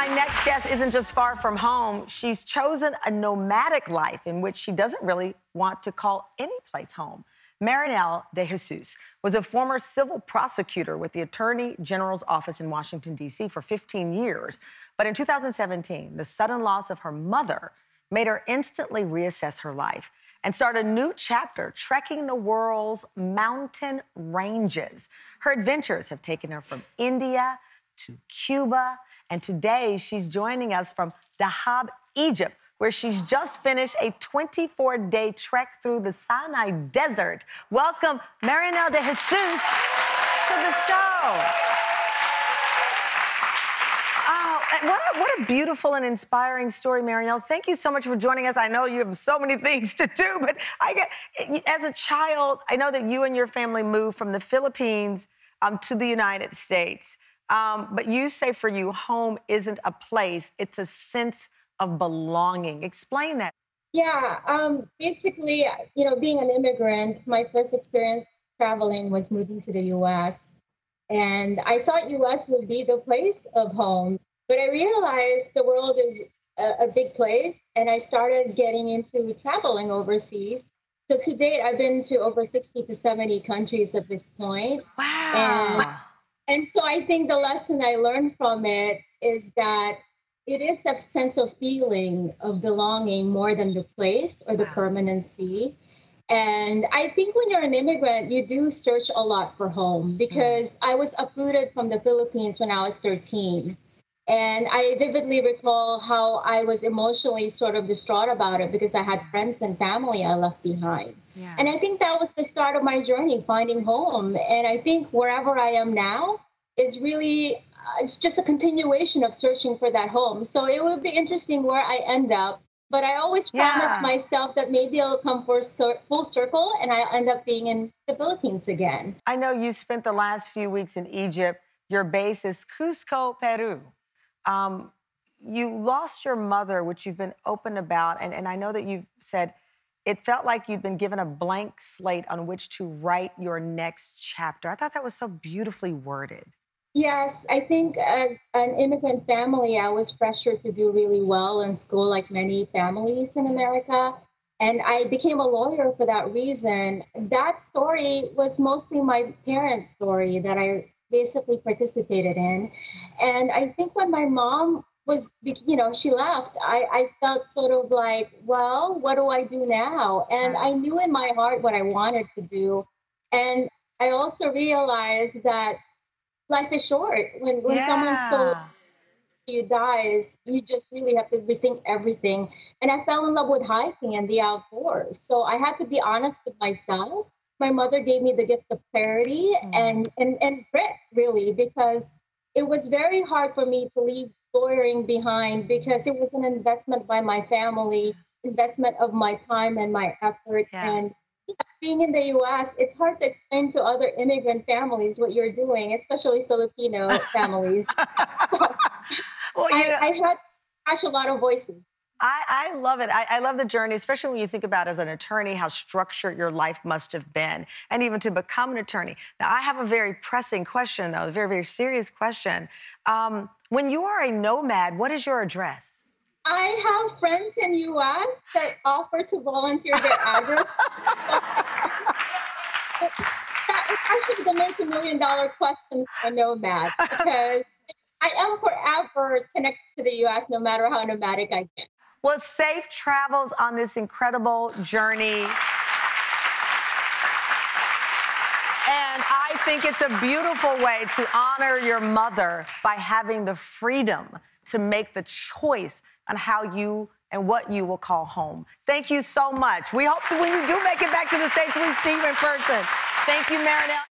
My next guest isn't just far from home. She's chosen a nomadic life in which she doesn't really want to call any place home. Marinel De Jesus was a former civil prosecutor with the Attorney General's office in Washington, D.C. for 15 years. But in 2017, the sudden loss of her mother made her instantly reassess her life and start a new chapter trekking the world's mountain ranges. Her adventures have taken her from India to Cuba, and today she's joining us from Dahab, Egypt, where she's just finished a 24-day trek through the Sinai Desert. Welcome, Marinel De Jesus, to the show. Oh, what a beautiful and inspiring story, Marinel. Thank you so much for joining us. I know you have so many things to do, but as a child, I know that you and your family moved from the Philippines to the United States. But you say for you, home isn't a place, it's a sense of belonging. Explain that. Yeah, basically, being an immigrant, my first experience traveling was moving to the U.S. And I thought U.S. would be the place of home. But I realized the world is a big place, and I started getting into traveling overseas. So to date, I've been to over 60 to 70 countries at this point. Wow. And so I think the lesson I learned from it is that it is a sense of feeling of belonging more than the place or the permanency. And I think when you're an immigrant, you do search a lot for home, because I was uprooted from the Philippines when I was 13. And I vividly recall how I was emotionally sort of distraught about it because I had friends and family I left behind. Yeah. And I think that was the start of my journey, finding home. And I think wherever I am now is really, it's just a continuation of searching for that home. So it will be interesting where I end up. But I always promise myself that maybe I'll come full circle and I'll end up being in the Philippines again. I know you spent the last few weeks in Egypt. Your base is Cusco, Peru. You lost your mother, which you've been open about, and I know that you've said it felt like you'd been given a blank slate on which to write your next chapter. I thought that was so beautifully worded. Yes, I think as an immigrant family, I was pressured to do really well in school, like many families in America. And I became a lawyer for that reason. That story was mostly my parents' story that I basically participated in. And I think when my mom was, she left, I felt sort of like, well, what do I do now? And I knew in my heart what I wanted to do. And I also realized that life is short. When someone so you dies, you just really have to rethink everything. And I fell in love with hiking and the outdoors. So I had to be honest with myself. My mother gave me the gift of clarity and grit, really, because it was very hard for me to leave lawyering behind, because it was an investment by my family, investment of my time and my effort. And being in the U.S., it's hard to explain to other immigrant families what you're doing, especially Filipino families. Well, I had to catch a lot of voices. I love it. I love the journey, especially when you think about as an attorney how structured your life must have been, and even to become an attorney. Now, I have a very pressing question, though, a very, very serious question. When you are a nomad, what is your address? I have friends in the U.S. that offer to volunteer their address. It's actually the multi-million-dollar question for a nomad, because I am forever connected to the U.S. no matter how nomadic I get. Well, safe travels on this incredible journey. And I think it's a beautiful way to honor your mother by having the freedom to make the choice on how you and what you will call home. Thank you so much. We hope that when you do make it back to the States, we see you in person. Thank you, Marinel.